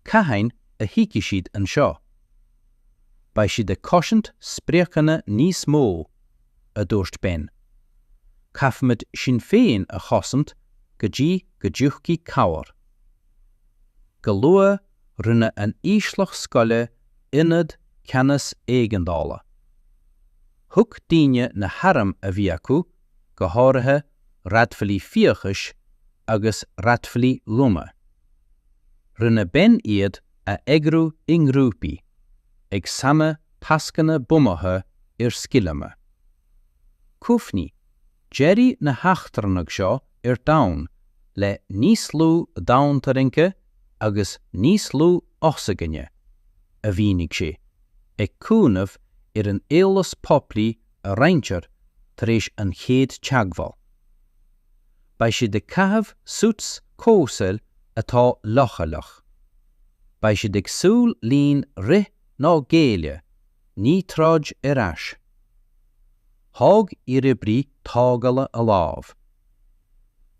Cahain a hiici siad an seo. Ba siad a cosint spríochana níos mó a dúirt Ben. Caithmid sin féin a chosint go dtí go dtiuchcí cabhar. Go luath rinne an íslach scoile ionadh ceannas éigeandála. Thug daoine na haram a bhí acu go háirithe radfilí fíochais agus radfilí luma. Rinne Ben iad a eagrú ingrúpi ag sama tascanna bumathe ar scilime. Cúfní, Jerry na heachtarnach seo ar dain le níos lú daintarince agus níos lú osaganne a bhínig sé, ag cúnamh ar an éolas poplaí a reintear tar éis an chéad teagmháil. Ba siad de caithfh suits cósail atá lochalach. Ba siad ag súil líon rith ná géile, ní tráid ar ais. Thug iribrí tágala a lámh.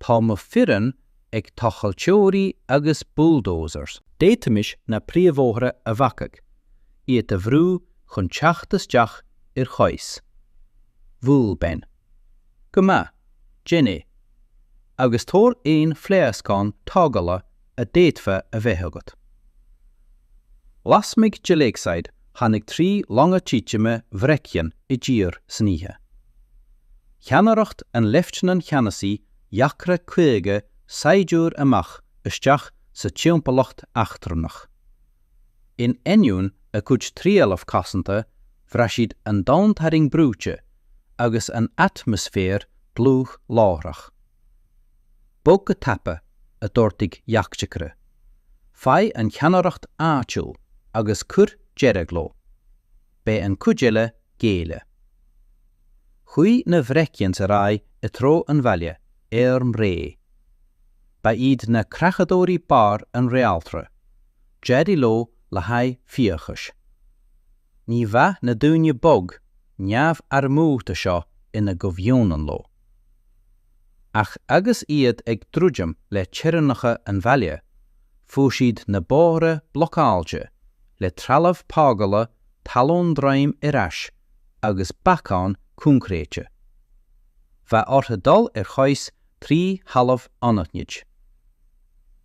Tá mo fireann ag tachalteoirí agus bulldozers. Déitimiis na príomhóithre a bhacag, iad a bhrú chun teachtasteach ar chois. Bhfuil Ben. Go maith, Jenny. Agus tóir éon phléascán tágala a déitfe a bheith agat. Lasmig de Lakeside Tháinig 3 longa tíiteime Vrexian I ddír sníthe. Cheannaireacht an leifteann cheannasaí Iachra chuige saidúr amach isteach sa tImpireacht achtarnach. In eniún a cuid tríalamh cosanta bhreisiad an domhantaring brúte agus an atmosfér glúch láithreach. Bog go tapa a dúirtigh Iachticre. Fai an cheannaireacht áitiúil agus cur jeregló. Be an cuideile géile. Chuí na Vrexians a rai I tro an bhaile, ré. Ba iad na creachadóirí bar an réaltra. Jedi lo le haid fíochas. Ní bheith na dúine bog, neamh ar múta seo ina go bhíonn lo. Ach agus iad ag drúidem le tíreannacha an bhaile, fuair na bóra blocáilte, le trealamh págala talón draim irais agus bacán cúncréite. Bheith ortha dul chuis 3 halamh anatniid.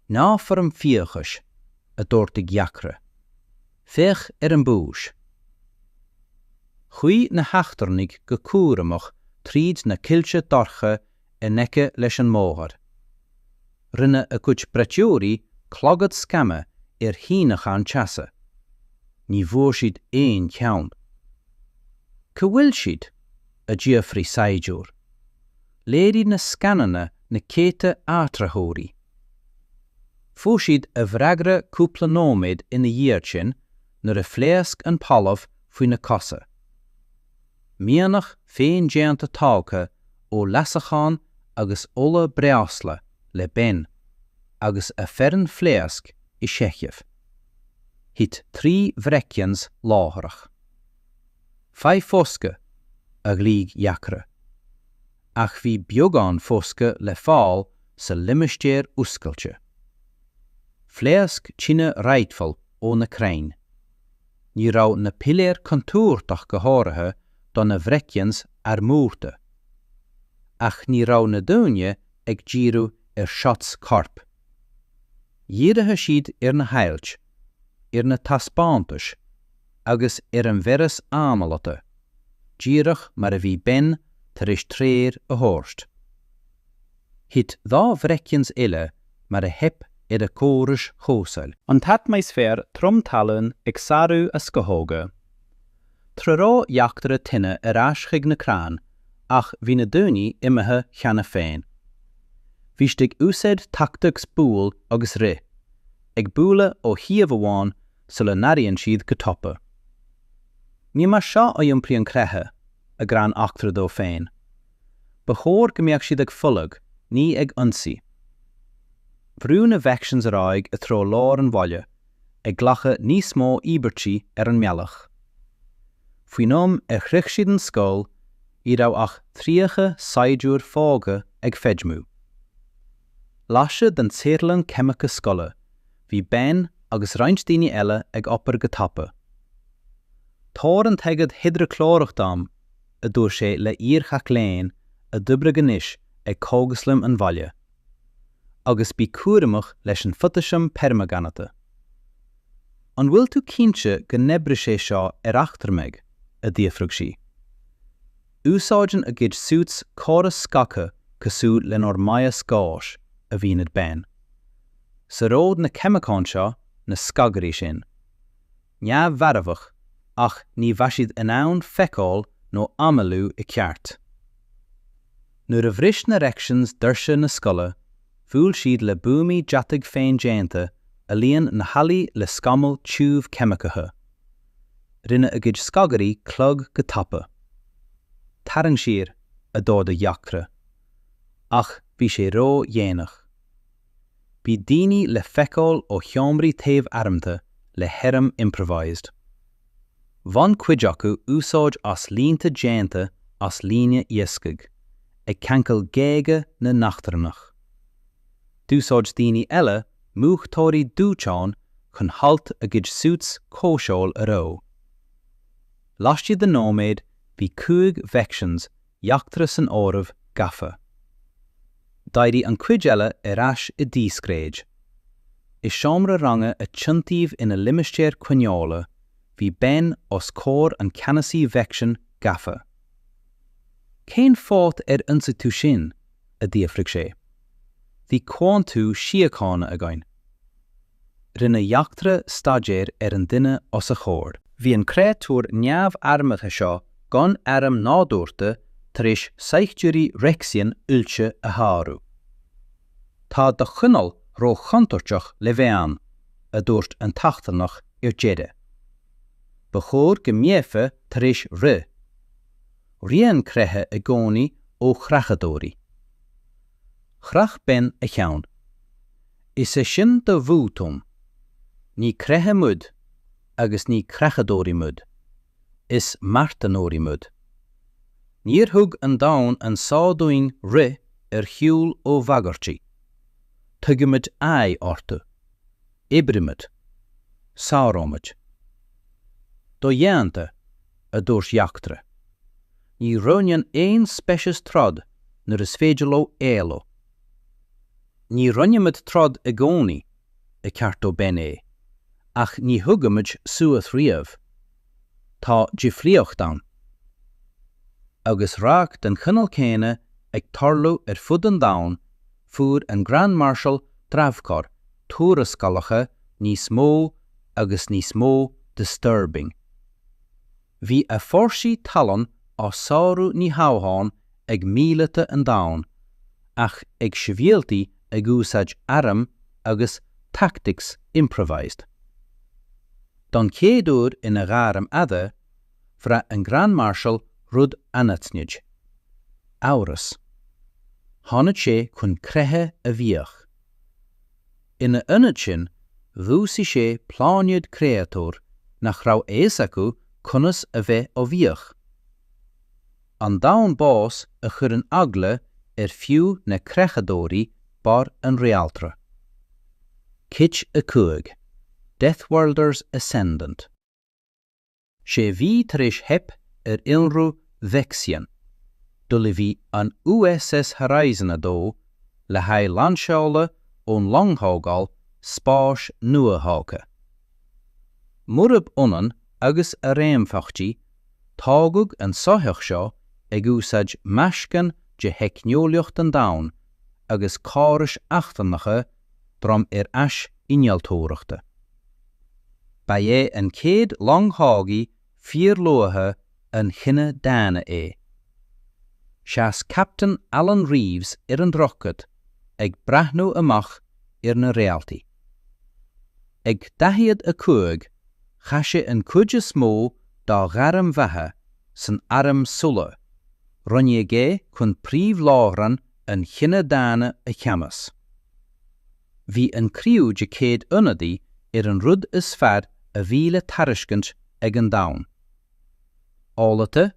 Ná for an fíochas a dúirtigh Iachra. Féach an búis. Chuí na heachtarnig go cúramach tríd na cilte dorcha I neice leis an móthar. Rinne a cuid breitiúirí clogad scama hínachan teasa. Ní bhuair siad éon ceann. Ca bhfuil siad a ddíofraí saidúr. Léirí na scananna na céta átrathóirí. Fuair siad a bhreagra cúpla nóméid ina dhéir sin nuair a phléasc an polamh faoi na cosa. Míonach féin déanta tácha ó lasachán agus óla breasla le ben agus a ferann phléasc I seicimh. Hit 3 Vrexians láithreach. Fai fosca a glíg Iachra. Ach bhí beagán fosca le fáil sa limistéir úscailte. Phléasc tíine raidhfal ó na Cruinne. Ní rá na piléir contúirteach go háirithe don na Vrexians ar múrta. Ach ní rá na dúine ag díriú shots corp. Díirithe siad na hailt, na taspántais, agus an veras ámalata, díirech mar a bhí ben tar is tréir a thóirst. Hit 2 Vrexians ile mar a hep a córas chósail. An tatmaisfér tromtalún ag sarú a scothóga. Trará Iachtar tinne ais chuig na crán, ach bhí na dúine imethe cheana féin. Bhí stig úsáid tactach búil agus ri, ag búla ó thiamh amháin sa le naíonn siad go topa. Ní mar seo a iompaí an creathe, a gran achtar dó féin. Ba chóir go mbeadh siad ag fullag, ní ag ionsaí. Bhrú na Vrexians a ráig a tro lár an bhaile, ag ghlacha níos mó íbertí an mealach. Faoi nom a chreach siad an scóil, í rá ach tríocha saidúr fága ag feidmú. Laise den téirleán cemica scoile, bhí ben agus roinnt daoine eile ag oppar go tapa. Tóir an teigid hidrochlóireacht am, a dúir sé le íorchach léin a dubre ganis ag cógaslim an bhaile. Agus bí cuaireamach leis an futaism permaganata. An bhfuil tú cinnte go nebre sé seo achtar meid, a dtíofrug sí. Úsáideann a gcuid suits córas scacha cosú le nóir maia scáis a bhíonad ben. Sa ród na chemicán seo na scagarí sin. Neamh bharabhach, ach ní bhaisiad an ann feicáil nó amalú I ceart. Nuair a bhris na Vrexians doirse na scoile, bhuail siad le buamaí deataigh féin déanta a líon na halaí le scamal tiúbh cemicatha. Rinne a gcuid scagarí clog go tapa. Tarang siar a dóda Iachtra. Ach bhí sé ró dhéanach. Bhí daoine le feicáil ó cheomraí taobh airmta le heirm improvised. Bhain cuid acu úsáid as línta déanta as líne iascaig, ag cancel géige na nachtarnach. Dúsáid daoine eile múchtóirí dúteáin chun halt a gcuid suits cóseáil a ró. Laistigh den nóméid bhí 2 Vrexians Iachtra san áireamh gafa. D'éirí an cuid eile ais I díoscréid. Is seomra range a tiontaíomh ina limistéir cuineála, bhí ben os cór an ceannasaí Vrexian gafa. Cén fát anseo tú sin, a díobhfaidh sé. Bhí cóin tú siacána againn. Rinne jaachtra stadéir an duine os a chóir. Bhí an créatúr neamh-armatha seo gan airm nádúirta tar éis seichtúirí Vrexian uilte a tharú. Tá do chunnal ró chontarteach le bhéan a dúirt an tachtanach deide. Ba chóir go méafa tar éis ri. Rian creithe a gcónaí ó creachadóirí. Chreach ben a cheann. Is a sin do bhútóm. Ní creithe mud, agus ní creachadóirí mud. Is martanóirí mud. Níor thug an domhan an sádoin ri shiúl ó bhagartí. Tugamid ai orta. Ibrimid. Sárómid. Do dhéanta a dúirt jaachtra. Ní roinnean éon speisias trod nuair is féidir leo éaló. Ní ronneamid trod a gcónaí a ceart ó ben é, ach ní thugamid suas riamh. Tá difríocht ann. Agus rach den chunnal céine ag tarlú fud an domhan fuair an Grand Marshal Dravcar túrascalacha níos mó agus níos mó disturbing. Bhí a fórsaí talan á sáú ní haon ag mílete an domhan, ach ag sibhialtaí ag úsáid airm agus tactics improvised. Don chéadúr ina gharm ada, fra an Grand Marshal rud anatnid. Áras. Tháinig sé chun creithe a bhíoch. Ina ionad sin, bhúsaí sé pláinéad créatúr nach raibh éas acu conas a bheith ó bhíoch. An Domhan Báis a chur an agla fiú na creachadóirí bar an réaltra. Kitch a chuig. Deathworlders Ascendant. Sé bhí tar éis hep ilrú Vrexian. Dula bhí an USS Horizon adó le haigh landseála ón longthógáil spáis nua-tháca. Murab ionan agus a réimfachtaí tágadh an sothaich seo ag úsáid meascan de heicneolaíocht an domhan agus cáras achtarnacha drom ais innealtóireachta. Ba é an céad longthógaí fíorluatha an chinne dána é. Seas Captain Alan Reeves an drochad ag brathnú amach na réaltaí. Ag dahiad a chuig, chaise an cuid is mó dá gharm bheithe san airm sula, ronne gé chun príomh-láithreán an chinne dána a cheamas. Bhí an críú de céad ionadaí an rud is fearr a bhíle tariscint ag an domhan. Álata,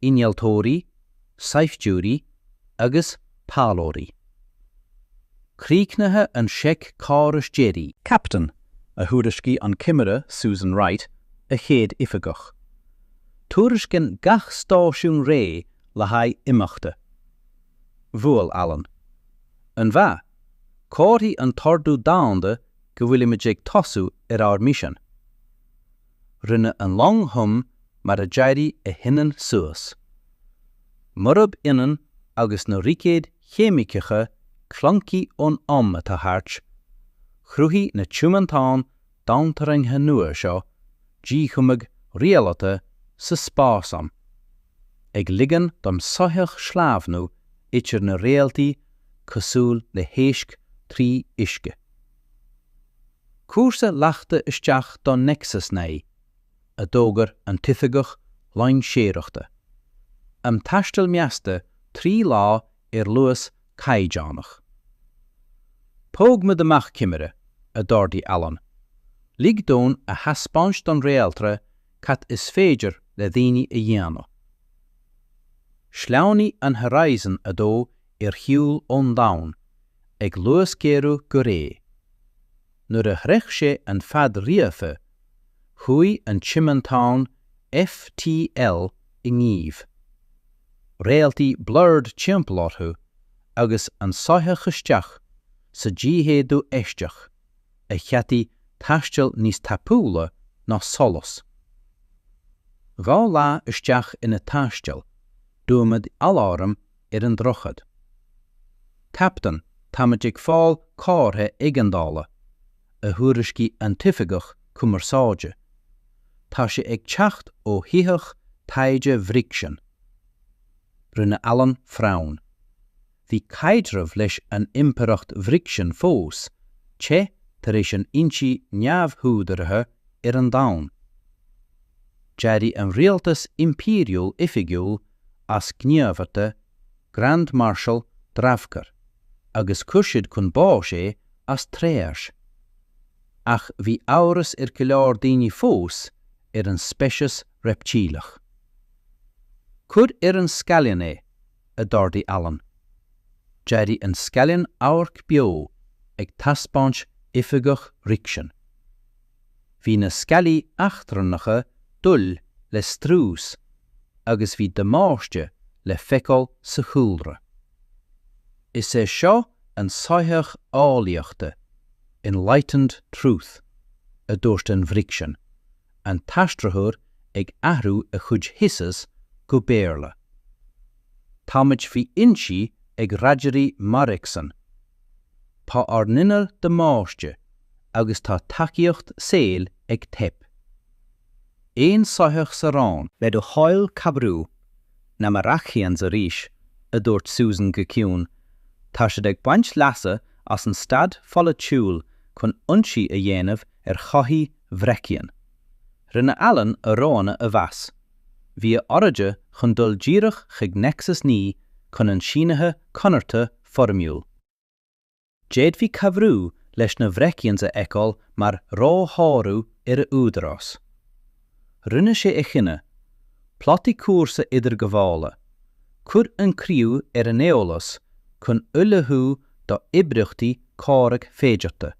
innealtóirí, saifdúirí agus pálóirí. Críochnathe an seic cáras Jerry. Captain, a thuairiscí an cimire Susan Wright, a chéad ifigach. Tuairiscin gach stáisiún ré le haigh imeachta. Bhfuil Alan. An bheith, cóirí an tordú dáanda go bhfuil imid ag tosú ar mission. Rinne an long thum mar a deirí a hinnan suas. Murab inan agus na ricéad chéimicecha clunky ón a tá háirt, chruthí na tiúmantán dámtareinthe nua seo, díchumig réalata sa spásam. Ag ligan dom sothaich slábhnú itir na réaltaí cosúil le héisc trí isce. Cuasa leachta isteach don nexus naí, a dógar an tithigach lein séireachta. Am taistil measta trí lá luas caideánach. Póg me amach cimire, a dordí Alan. Lig dón a haspáint don réaltra cat is féidir le daoine a dhéanamh. Sleánaí an Horizon adó shiúl ón domhan, ag luas céireadh go ré. Nuair a threich sé an fad riamha, chuaigh an tiimantán FTL i ngníomh. Réaltaí blurred timpeallaithu agus an sothaich isteach sa ddíhéadú eisteach, a cheataí taistil níos tapúla ná solas. Gá lá isteach ina taistil, dúmad alárm an drochad. Captain, táid ag fáil cátha igandála, a thuairiscí antifigach cumarsáide. Tá sé ag teacht ó híthach taide Vrexian. Rinne Alan frán. Bhí caidremh leis an ionadh Vrexian fós, tar éis an inchí neamhthúdairthe an domhan. Dearí an rialtas imperiúil ifigiúil as gníomhata Grand Marshal Drafcar, agus cuisid chun báis é as tréars. Ach bhí áras go leor daoine fós an speisias reptílach. Cud an scéalainn é, a d'ardaí Alan. Dearí an scéalainn áirc beo ag taspáint ifigach Vrexian. Bhí na scéalaí achtaranacha dul le strús, agus bhí damáiste le feiceáil sa chúlra. Is é seo an saithach álaíochta, Enlightened Truth, a dúirt an Vrexian, an taistrethúir ag ahrú a chuid hisas go béarla. Táid bhí inchí ag raidirí Vrexian. Tá ar ninneal damáiste, agus tá tacaíocht saoil ag tep. Éon saithach sa rán le do háil cabrú, na marachíonn sa ríis, a dúirt Susan go ciúin, tá siad ag baint leasa as an stad folitiúil chun ionsaí a dhéanamh chothaí Vrexian. Rinne Alan a rána a bheas. Bhí oraide chun dul díreach chuig nexus ní chun an sínithe conirta formiúil. Déad bhí cabrú leis na Vrexians a eicáil mar ráthárú a údarás. Rinne sé a chinne, plotí cuarsa idir go bhála, chur an críú an éolas chun ullethú do ibriachtaí cárach féideachta.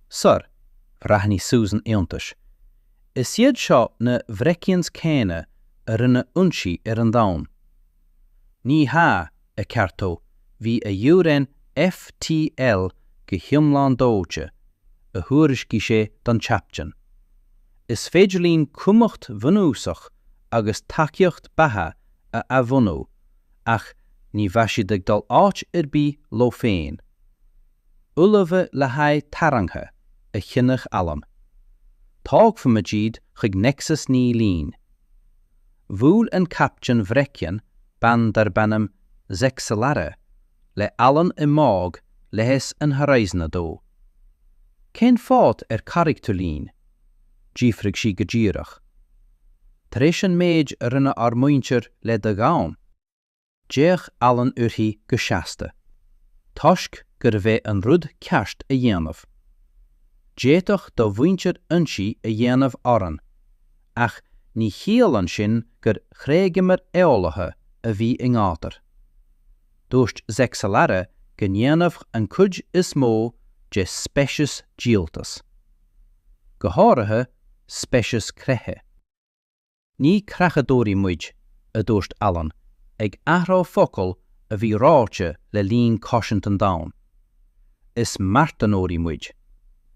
Sir, bhreathnaí Susan iontais, is siad seo na Vrexians céine a rinne ionsaí an domhan. Ní há a ceartó, bhí a dúireann FTL go hiomlán dóide, a thuairiscí sé don chaptean. Is féidirlín cumacht bhunúsach agus taceocht batha a bhunú, ach ní bheisiad ag dul áit bí lo féin. Ullabh le haid tarangthe a chinnach Alan. Tág fa majíd chuig nexus ní lín. Bhfuil an captean Vrexian ban dar bannam Scéalta le Alan I mág leis an horizna dó. Cén fád carrictú lín? Dífrig sí go díreach. Tar éis an méid a rinne ar muintir le de gáin. Déach Alan uirthaí go seasta. Toisc gur bheith an rud ceart a dhéanamh. Déadach do bhaintir ionsaí a dhéanamh oran, ach ní chiaal an sin gur chréigeamar éolathe a bhí in átar. Dúirt Scéalta go ndéanamh an cuid is mó de speisias díaltas. Go háirithe speisias creithe. Ní creachadóirí muid, a dúirt Alan, ag athrá focail a bhí ráite le líon cosint an domhan. Is martanóirí muid,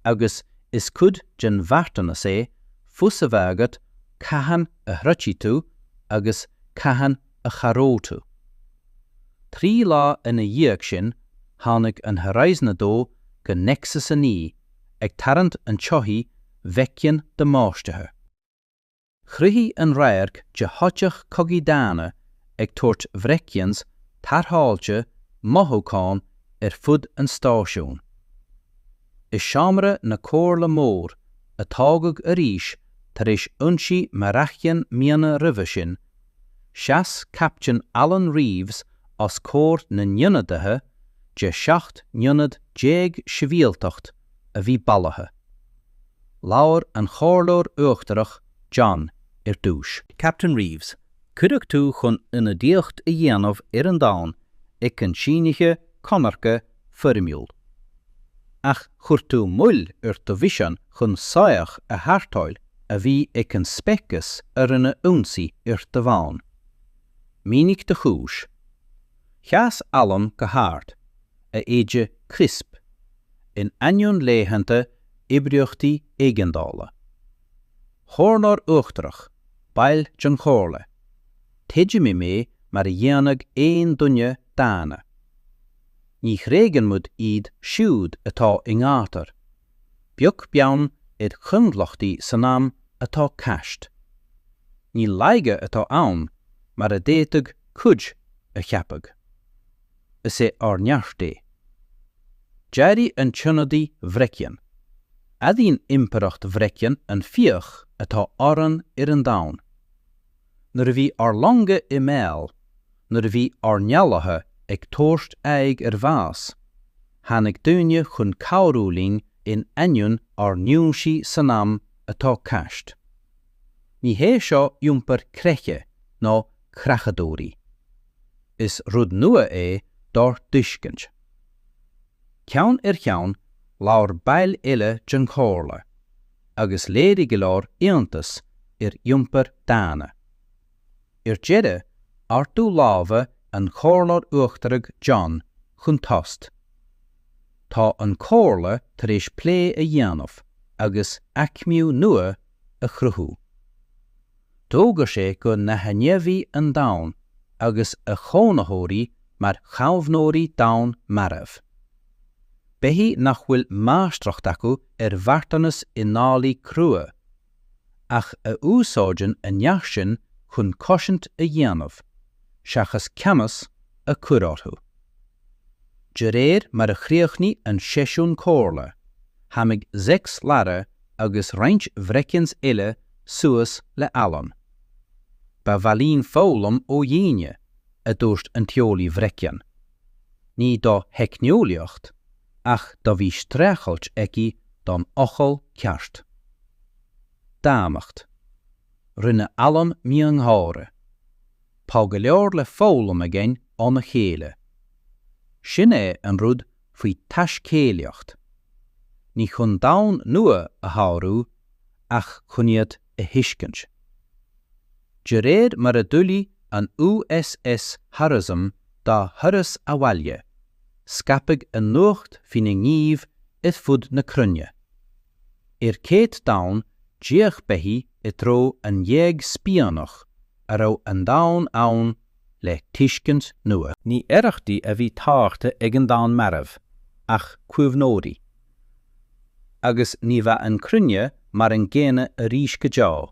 agus is cud den bhartana sé fusa bheagat cahan a throití tú agus cahan a charó tú. Trí lá ina dhiaidh sin tháinig an horizna dó go nexus a ní ag tarrant an tsothí Vrexian damáistethe. Chruithí an rairg de hoiteach cogaí dána ag tuairt Vrexians tartháilte mothúcáin fud an stáisiún. Is seamra na cóir le mór a tágadh a ríis tar éis ionsaí Vrexian miana roimhe sin, seas captean Alan Reeves as cóir na ionadaithe de 7 ionad 10 sibhialtacht a bhí ballathe. Láir an chorlóir uachtarach John dúis. Captain Reeves, cuireadh tú chun ina díocht a dhéanamh an domhan ag an síneacha conarcha formiúil. Ach chuir tú mull do bhísean chun saoach a hartáil a bhí ag an specas ina ionsaí do bhain. Mínig de chúis. Cheas Alan go háart, a éide crisp, in aion léhananta ibriachtaí éigeandála. Thornar uachtarach, bail jon chorla. Tidje mi me mar a dhéanag éon dunne dána. Ní chrégan mud iad siúd atá ingátar. Beag beann iad chumhlachtaí san am atá cast. Ní laige atá ann mar a déitag chuid a cheapag. Is é ar nearté. Jerry an tionadaí Vrexian. Adín Impireacht Vrexian an fioch atá aran an daun. Nuair a bhí ar longa I méil, nuair a bhí ar nealathe ag tóst aig bhas, tháinig dúine chun cabhrúling in ainneoin ar niúnsí san am atá cast. Ní hé seo iompar creiche ná creachadóirí. Is rud nua é dar duiscint. Ceann cheann lár bail ile jon chorla, agus léiri go lár iontas iompar dána. Deire artú lábha an chorlar uachtarag John chun tost. Tá an chorla tar éis plé a dhéanamh agus acmiú nua a chruthú. Tóga sé go na hanéimhí an daun agus a chónaitheoirí mar chabhnóirí daun maribh. Behí nach bhfuil máisteacht acu bhartanas I nálaí crua, ach a úsáideann a neamh sin chun cosint a dhéanamh, seachas ceamas a curáthu. De réir mar a chríochnaí an seisiún chorla, hamig 6 lara agus roinnt Vrexians ile suas le Allan. Ba bhalín fólam ó dhéine a dúirt an teolaí Vrexian. Ní dá heicneolaíocht, ach dá bhí stréchailt aici don ochal ceart. Dámacht. Rinne Allan mian háre. Pá go leor le fólam again an na chéile. Sin é an rud faoi taiscéalaíocht. Ní chun daun nua a háú, ach chuniad a hiiscint. De réir mar a dúlaí an USS Harrison dá thuras a bhaile, scapig a nuacht fin na ngníomh I fud na Cruinne. Céad daun díoch behí I tró an dhéag spianach a raibh an daun ann le tuiscint nua. Ní éireachtaí a bhí táirte ag an daun maribh, ach cuimhnóirí. Agus ní bheith an Cruinne mar an ggéine a rís go deá.